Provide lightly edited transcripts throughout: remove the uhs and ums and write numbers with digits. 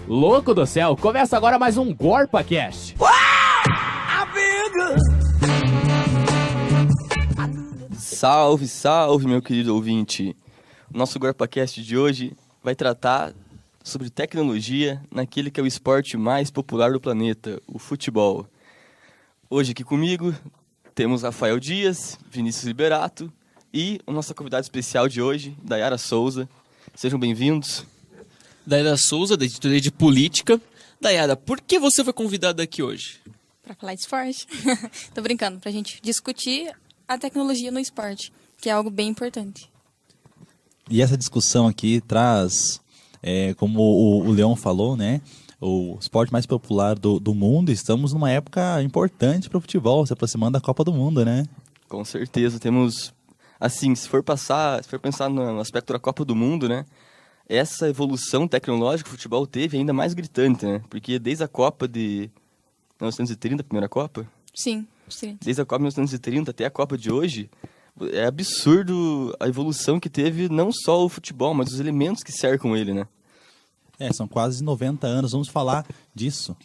Louco do céu, começa agora mais um GorpaCast. Salve, salve, meu querido ouvinte. O nosso GorpaCast de hoje vai tratar sobre tecnologia naquele que é o esporte mais popular do planeta, o futebol. Hoje aqui comigo temos Rafael Dias, Vinícius Liberato e a nossa convidada especial de hoje, Dayara Souza. Sejam bem-vindos. Dayara Souza, da editoria de política. Dayara, por que você foi convidada aqui hoje? Para falar de esporte. Tô brincando, pra gente discutir a tecnologia no esporte, que é algo bem importante. E essa discussão aqui traz, como o Leon falou, né, o esporte mais popular do mundo. Estamos numa época importante para o futebol, se aproximando da Copa do Mundo, né? Com certeza, temos, assim, se for pensar no aspecto da Copa do Mundo, né, essa evolução tecnológica que o futebol teve é ainda mais gritante, né? Porque desde a Copa de 1930, a primeira Copa? Sim, sim. Desde a Copa de 1930 até a Copa de hoje, é absurdo a evolução que teve não só o futebol, mas os elementos que cercam ele, né? São quase 90 anos, vamos falar disso.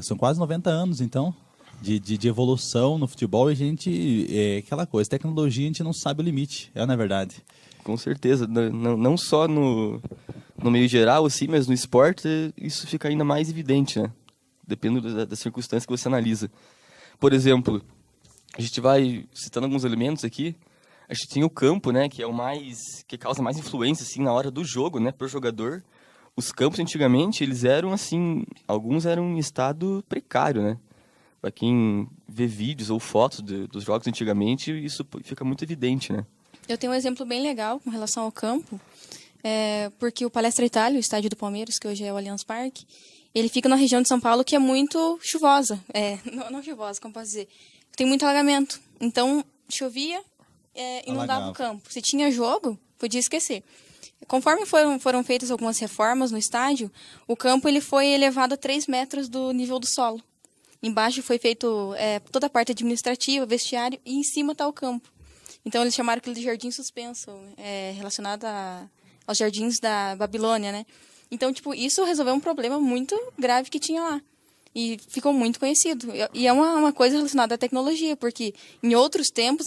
São quase 90 anos, então, de evolução no futebol, e a gente, aquela coisa, tecnologia a gente não sabe o limite, não é verdade? Com certeza, não só no meio geral, assim, mas no esporte isso fica ainda mais evidente, né? Dependendo das circunstâncias que você analisa. Por exemplo, a gente vai citando alguns elementos aqui. A gente tem o campo, né, que é que causa mais influência assim na hora do jogo, né, pro jogador. Os campos antigamente, eles eram assim, alguns eram em estado precário, né? Para quem vê vídeos ou fotos dos jogos antigamente, isso fica muito evidente, né? Eu tenho um exemplo bem legal com relação ao campo, porque o Palestra Itália, o estádio do Palmeiras, que hoje é o Allianz Parque, ele fica na região de São Paulo que é muito chuvosa. Não chuvosa, como posso dizer? Tem muito alagamento. Então, chovia e inundava o campo. Se tinha jogo, podia esquecer. Conforme foram feitas algumas reformas no estádio, o campo ele foi elevado a 3 metros do nível do solo. Embaixo foi feito toda a parte administrativa, vestiário, e em cima está o campo. Então, eles chamaram aquilo de jardim suspenso, relacionado aos jardins da Babilônia, né? Então, isso resolveu um problema muito grave que tinha lá. E ficou muito conhecido. E é uma coisa relacionada à tecnologia, porque em outros tempos,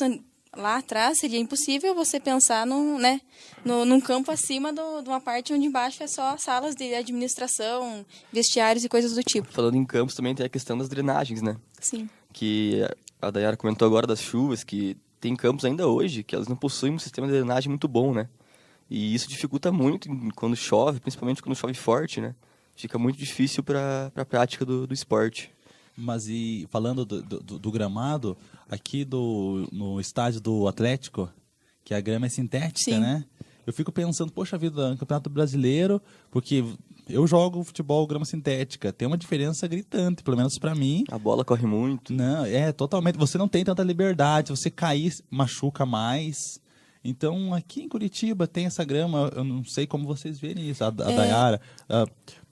lá atrás, seria impossível você pensar num campo acima de uma parte onde embaixo é só salas de administração, vestiários e coisas do tipo. Falando em campos, também tem a questão das drenagens, né? Sim. Que a Dayara comentou agora das chuvas, que tem campos ainda hoje que elas não possuem um sistema de drenagem muito bom, né? E isso dificulta muito quando chove, principalmente quando chove forte, né? Fica muito difícil para a prática do esporte. Mas e falando do gramado, aqui no estádio do Atlético, que a grama é sintética, Sim. né? Eu fico pensando, poxa vida, no Campeonato Brasileiro, porque eu jogo futebol grama sintética, tem uma diferença gritante, pelo menos pra mim. A bola corre muito. Não, totalmente, você não tem tanta liberdade, você cair machuca mais. Então, aqui em Curitiba tem essa grama, eu não sei como vocês verem isso, a Dayara.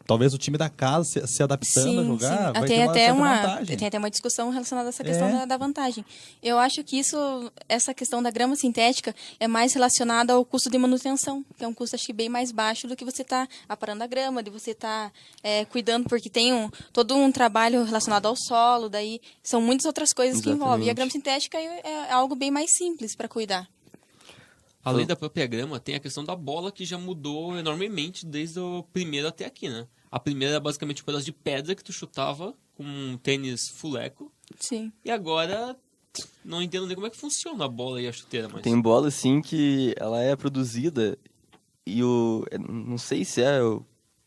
Talvez o time da casa se adaptando a jogar, vai ter uma certa vantagem. Tem até uma discussão relacionada a essa questão da vantagem. Eu acho que essa questão da grama sintética é mais relacionada ao custo de manutenção, que é um custo, acho que, bem mais baixo do que você estar aparando a grama, de você estar cuidando, porque tem todo um trabalho relacionado ao solo, daí são muitas outras coisas Exatamente. que envolvem. E a grama sintética é algo bem mais simples para cuidar. Além da própria grama, tem a questão da bola, que já mudou enormemente desde o primeiro até aqui, né? A primeira era basicamente um pedaço de pedra que tu chutava com um tênis fuleco. Sim. E agora, não entendo nem como é que funciona a bola e a chuteira mais. Tem bola, assim, que ela é produzida e não sei se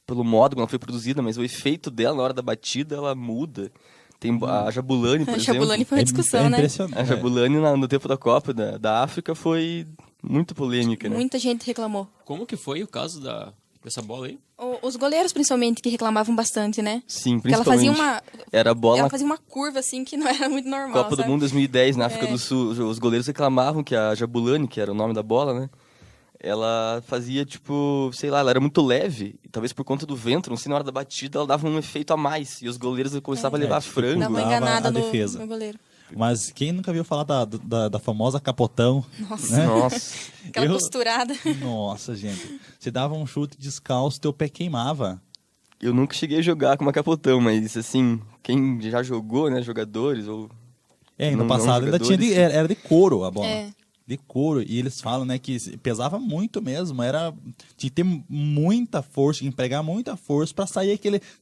pelo modo como ela foi produzida, mas o efeito dela na hora da batida, ela muda. Tem a Jabulani, por exemplo. A Jabulani foi uma discussão, né? Impressionante. A Jabulani, no tempo da Copa da África, foi muito polêmica, né? Muita gente reclamou. Como que foi o caso dessa bola aí? Os goleiros, principalmente, que reclamavam bastante, né? Sim, Porque ela principalmente. fazia Ela ela fazia uma curva, assim, que não era muito normal, Copa do sabe? Mundo 2010, na África do Sul, os goleiros reclamavam que a Jabulani, que era o nome da bola, né? Ela fazia, sei lá, ela era muito leve. E talvez por conta do vento, não sei, na hora da batida, ela dava um efeito a mais. E os goleiros começavam a levar frango. Dava uma Dava enganada a defesa. no goleiro. Mas quem nunca viu falar da famosa capotão? Nossa, Né? Nossa, aquela costurada. Nossa, gente. Você dava um chute descalço, teu pé queimava. eu nunca cheguei a jogar com uma capotão, mas assim, quem já jogou, né, jogadores ou No não passado ainda tinha jogadores, era de couro a bola. É. De couro. E eles falam, né, que pesava muito mesmo. Tinha que ter muita força, tinha que empregar muita força pra sair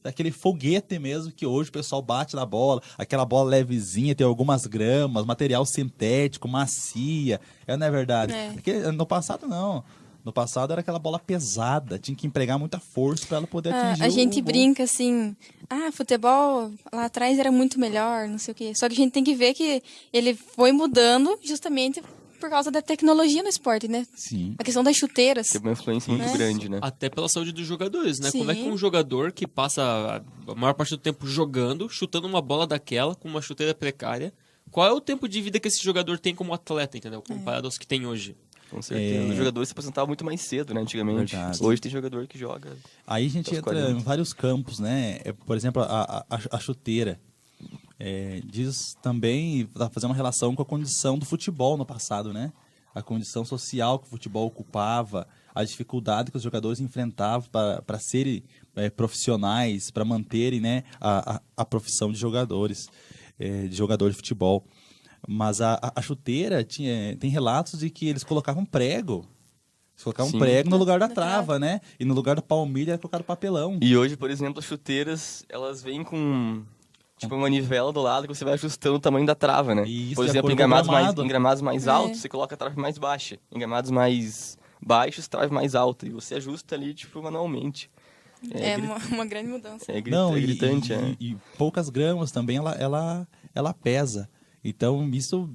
aquele foguete mesmo que hoje o pessoal bate na bola. Aquela bola levezinha, tem algumas gramas, material sintético, macia. Não é verdade? É. Porque no passado, não. No passado era aquela bola pesada, tinha que empregar muita força para ela poder atingir A gente o gol. brinca assim, futebol lá atrás era muito melhor, não sei o quê. Só que a gente tem que ver que ele foi mudando justamente por causa da tecnologia no esporte, né? Sim. A questão das chuteiras. teve uma influência muito É. grande, né? Até pela saúde dos jogadores, né? Sim. Como é que um jogador que passa a maior parte do tempo jogando, chutando uma bola daquela, com uma chuteira precária, qual é o tempo de vida que esse jogador tem como atleta, entendeu? Comparado aos que tem hoje. Com certeza. Os jogadores se aposentavam muito mais cedo, né, antigamente. Verdade. Hoje tem jogador que joga. Aí a gente Aos entra 40. em vários campos, né? Por exemplo, a chuteira. Diz também, tá fazendo uma relação com a condição do futebol no passado, né? A condição social que o futebol ocupava, a dificuldade que os jogadores enfrentavam para serem profissionais, para manterem, né, a profissão de jogadores, de jogador de futebol. Mas a chuteira tem relatos de que eles colocavam prego. Eles colocavam Sim. prego no lugar da Na trava, né? E no lugar da palmilha colocaram papelão. E hoje, por exemplo, as chuteiras, elas vêm com tipo uma manivela do lado que você vai ajustando o tamanho da trava, né? E isso Por de exemplo, acordo em com o gramados gramado. em gramados mais É. altos, você coloca a trave mais baixa. Em gramados mais baixos, trave mais alta. E você ajusta ali, tipo, manualmente. É uma grande mudança. É Não, gritante, é. e poucas gramas também ela pesa. Então, isso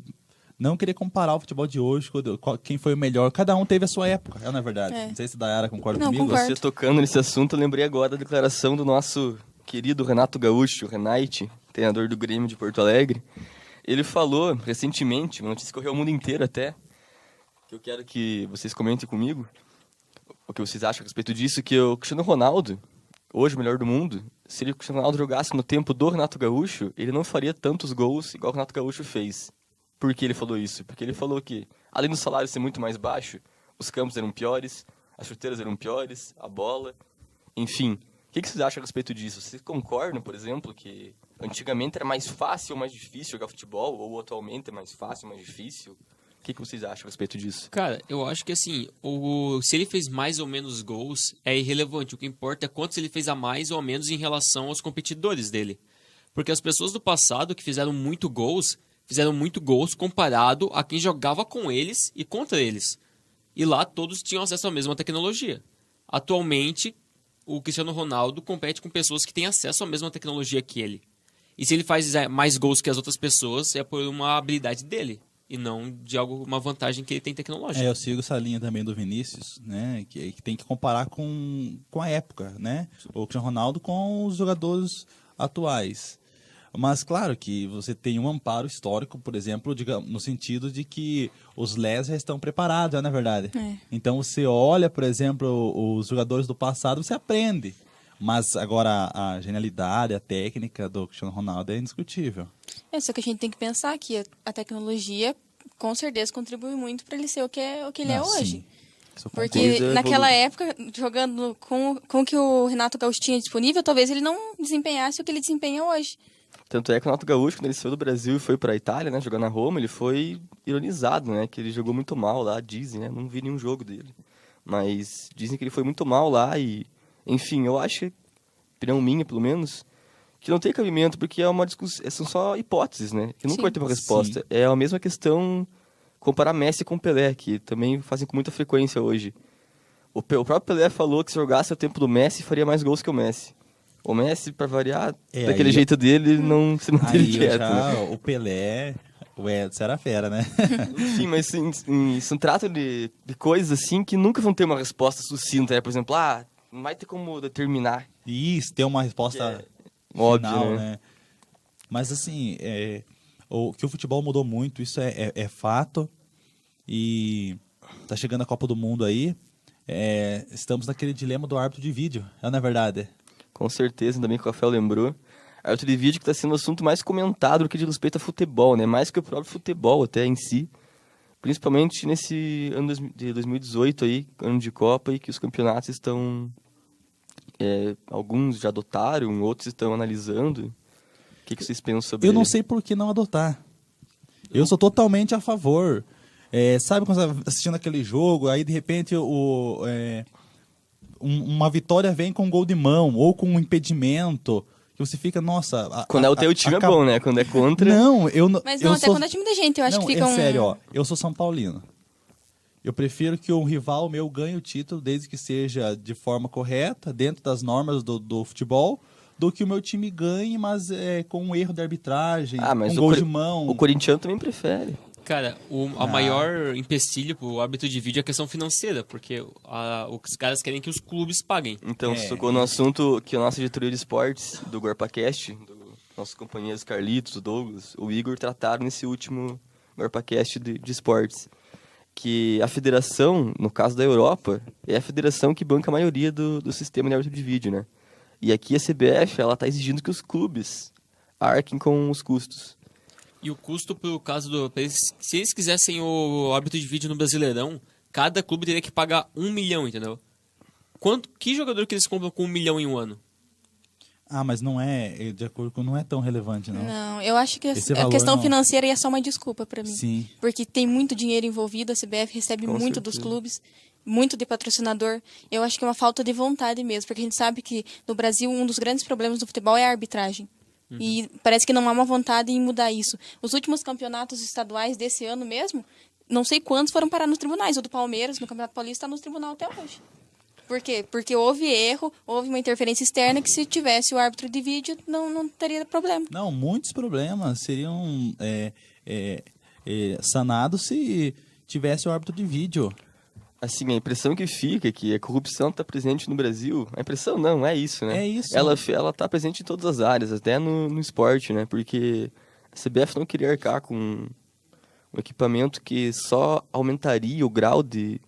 não querer comparar o futebol de hoje com quem foi o melhor. Cada um teve a sua época, não é verdade? É. Não sei se a Dayara concorda Não, comigo. concordo. Você tocando nesse assunto, eu lembrei agora da declaração do nosso querido Renato Gaúcho, Renate, treinador do Grêmio de Porto Alegre. Ele falou recentemente, uma notícia que correu o mundo inteiro até, que eu quero que vocês comentem comigo, o que vocês acham a respeito disso, que o Cristiano Ronaldo, hoje o melhor do mundo, se o Cristiano Ronaldo jogasse no tempo do Renato Gaúcho, ele não faria tantos gols igual o Renato Gaúcho fez. Por que ele falou isso? Porque ele falou que, além do salário ser muito mais baixo, os campos eram piores, as chuteiras eram piores, a bola, enfim. O que vocês acham a respeito disso? Vocês concordam, por exemplo, que antigamente era mais fácil ou mais difícil jogar futebol, ou atualmente é mais fácil ou mais difícil? O que vocês acham a respeito disso? Cara, eu acho que assim, se ele fez mais ou menos gols é irrelevante. O que importa é quantos ele fez a mais ou a menos em relação aos competidores dele. Porque as pessoas do passado que fizeram muito gols comparado a quem jogava com eles e contra eles. E lá todos tinham acesso à mesma tecnologia. Atualmente, o Cristiano Ronaldo compete com pessoas que têm acesso à mesma tecnologia que ele. E se ele faz mais gols que as outras pessoas, é por uma habilidade dele. E não de uma vantagem que ele tem tecnológica. Eu sigo essa linha também do Vinícius, né? Que tem que comparar com a época, né? O Cristiano Ronaldo com os jogadores atuais. Mas, claro, que você tem um amparo histórico, por exemplo, no sentido de que os LES já estão preparados, não é verdade? É. Então, você olha, por exemplo, os jogadores do passado, você aprende. Mas, agora, a genialidade, a técnica do Cristiano Ronaldo é indiscutível. Só que a gente tem que pensar que a tecnologia, com certeza, contribui muito para ele ser o que ele é Não, hoje. sim. Isso eu Porque concordo. Coisa naquela evolu- época, jogando com o que o Renato Gaúcho tinha disponível, talvez ele não desempenhasse o que ele desempenha hoje. Tanto é que o Renato Gaúcho, quando ele saiu do Brasil e foi pra Itália, né, jogar na Roma, ele foi ironizado, né, que ele jogou muito mal lá, dizem, né, não vi nenhum jogo dele. Mas dizem que ele foi muito mal lá e, enfim, eu acho, opinião minha pelo menos, que não tem cabimento, porque é uma discussão, são só hipóteses, né, que nunca Sim. vai ter uma resposta. Sim. É a mesma questão comparar Messi com Pelé, que também fazem com muita frequência hoje. O próprio Pelé falou que se jogasse ao tempo do Messi, faria mais gols que o Messi. O Messi, pra variar, daquele aí- jeito dele, não se manteria Aí quieto, né? o Pelé, o Edson era fera, né? Sim, mas se trata de coisas assim que nunca vão ter uma resposta sucinta, né? Por exemplo, não vai ter como determinar. Isso, ter uma resposta Óbvio, final, né? Mas assim, que o futebol mudou muito, isso é fato. E tá chegando a Copa do Mundo aí, estamos naquele dilema do árbitro de vídeo, não é verdade? Com certeza, ainda bem que o Rafael lembrou. Árbitro de vídeo que está sendo o assunto mais comentado no que diz respeito a futebol, né? Mais que o próprio futebol até em si. Principalmente nesse ano de 2018 aí, ano de Copa, e que os campeonatos estão... alguns já adotaram, outros estão analisando. O que vocês pensam sobre Eu não sei por que não adotar. Eu sou totalmente a favor. Sabe quando você está assistindo aquele jogo, aí de repente uma vitória vem com um gol de mão ou com um impedimento, que você fica, nossa... Quando é o teu time é bom, né? Quando é contra... Não, eu não... Mas eu não, até sou... quando é time da gente, eu acho não, que fica um... sério, ó, eu sou São Paulino. Eu prefiro que um rival meu ganhe o título, desde que seja de forma correta, dentro das normas do futebol, do que o meu time ganhe, mas com um erro de arbitragem, mas um gol de mão. O corintiano também prefere. Cara, a maior empecilho pro árbitro de vídeo é a questão financeira, porque os caras querem que os clubes paguem. Então, você tocou no assunto que a nossa diretoria de esportes do GuarpaCast, nossos companheiros Carlitos, o Douglas, o Igor, trataram nesse último GuarpaCast de esportes. Que a federação, no caso da Europa, é a federação que banca a maioria do sistema de árbitro de vídeo, né? E aqui a CBF, ela tá exigindo que os clubes arquem com os custos. E o custo, pelo caso se eles quisessem o árbitro de vídeo no Brasileirão, cada clube teria que pagar 1 milhão, entendeu? Que jogador que eles compram com 1 milhão em um ano? Mas não de acordo com... Não é tão relevante, não. Não, eu acho que Esse a valor questão não. financeira é só uma desculpa pra mim. Sim. Porque tem muito dinheiro envolvido, a CBF recebe Com muito certeza. dos clubes, muito de patrocinador. Eu acho que é uma falta de vontade mesmo, porque a gente sabe que no Brasil um dos grandes problemas do futebol é a arbitragem. E parece que não há uma vontade em mudar isso. Os últimos campeonatos estaduais desse ano mesmo, não sei quantos foram parar nos tribunais. O do Palmeiras, no Campeonato Paulista, está nos tribunais até hoje. Por quê? Porque houve erro, houve uma interferência externa que se tivesse o árbitro de vídeo não teria problema. Não, muitos problemas seriam sanados se tivesse o árbitro de vídeo. Assim, a impressão que fica é que a corrupção está presente no Brasil. A impressão não, é isso, né? É isso. Ela tá presente em todas as áreas, até no esporte, né? Porque a CBF não queria arcar com um equipamento que só aumentaria o grau de,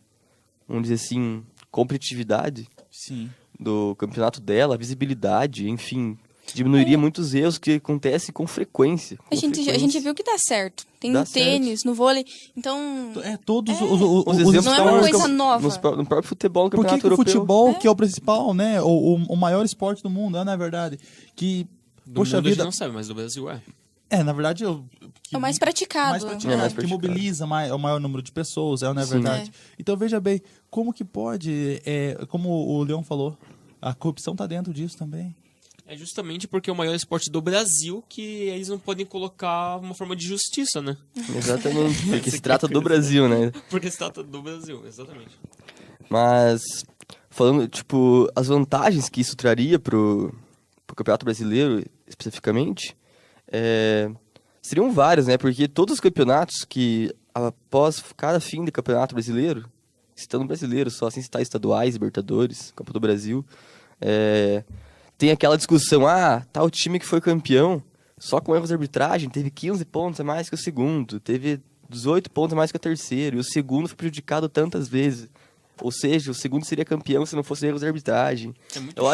vamos dizer assim, competitividade Sim. do campeonato dela, a visibilidade, enfim, diminuiria muitos erros que acontecem com frequência. A gente viu que dá certo. Tem Dá no tênis, no vôlei. Então, Todos Os exemplos não é estão uma no coisa nova. no próprio futebol, no Por que campeonato que o europeu. futebol, que é o principal, né? O maior esporte do mundo, não é verdade? Que, Do poxa mundo a gente vida... não sabe, mas do Brasil é. Na verdade... é o mais praticado. mais né? praticado, É mais que praticado. mobiliza o maior número de pessoas, não é Sim. verdade? Então, veja bem, como que pode... como o Leon falou, a corrupção está dentro disso também. É justamente porque é o maior esporte do Brasil que eles não podem colocar uma forma de justiça, né? Exatamente, porque se trata do Brasil, né? Porque se trata do Brasil, exatamente. Mas, falando, tipo, as vantagens que isso traria pro Campeonato Brasileiro, especificamente, seriam várias, né? Porque todos os campeonatos que, após cada fim de Campeonato Brasileiro, citando brasileiro só, sem citar estaduais, Libertadores, Copa do Brasil, tem aquela discussão, tal time que foi campeão, só com erros de arbitragem, teve 15 pontos a mais que o segundo, teve 18 pontos a mais que o terceiro, e o segundo foi prejudicado tantas vezes. Ou seja, o segundo seria campeão se não fosse erros de arbitragem. É muito Eu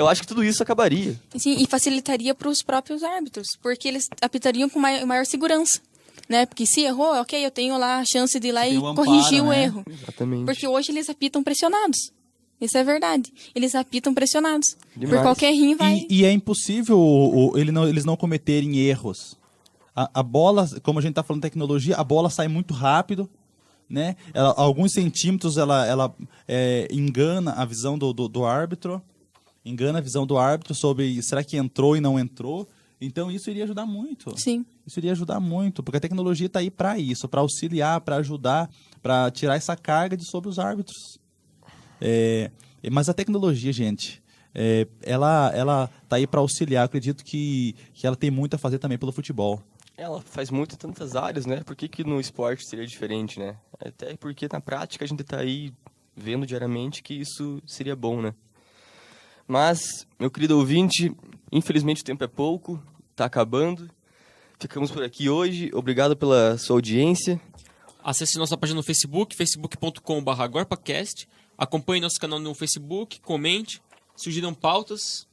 né? acho que tudo isso acabaria. Sim, e facilitaria para os próprios árbitros, porque eles apitariam com maior segurança. Né? Porque se errou, ok, eu tenho lá a chance de ir lá Tem e o amparo, corrigir o né? erro. Exatamente. Porque hoje eles apitam pressionados. Isso é verdade. Eles apitam pressionados. Demais. Por qualquer rim vai... E é impossível eles não cometerem erros. A bola, como a gente está falando de tecnologia, a bola sai muito rápido, né? Alguns centímetros ela engana a visão do árbitro, engana a visão do árbitro sobre será que entrou e não entrou. Então isso iria ajudar muito. Sim. Isso iria ajudar muito, porque a tecnologia está aí para isso, para auxiliar, para ajudar, para tirar essa carga de sobre os árbitros. Mas a tecnologia, gente, ela tá aí para auxiliar. Eu acredito que ela tem muito a fazer também pelo futebol. Ela faz muito em tantas áreas, né? Por que no esporte seria diferente, né? Até porque na prática a gente tá aí vendo diariamente que isso seria bom, né? Mas, meu querido ouvinte, infelizmente o tempo é pouco, tá acabando. Ficamos por aqui hoje. Obrigado pela sua audiência. Acesse nossa página no Facebook, facebook.com/GuarpaCast. Acompanhe nosso canal no Facebook, comente, sugiram pautas.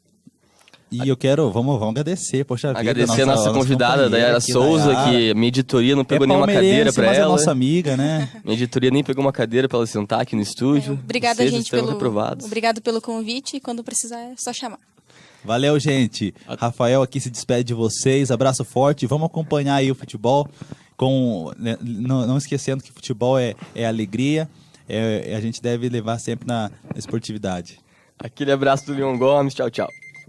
E eu quero, vamos agradecer, poxa vida. Agradecer a nossa convidada, Dayara aqui, Souza, Dayara. que minha editoria não pegou nenhuma palmeirense, cadeira pra mas ela. é nossa amiga, né? Minha editoria nem pegou uma cadeira pra ela sentar aqui no estúdio. Obrigada, Vocês gente, estão reprovados. obrigado pelo convite. E quando precisar, é só chamar. Valeu, gente. Rafael aqui se despede de vocês. Abraço forte. Vamos acompanhar aí o futebol. Não esquecendo que futebol é alegria. A gente deve levar sempre na esportividade. Aquele abraço do Leon Gomes. Tchau, tchau.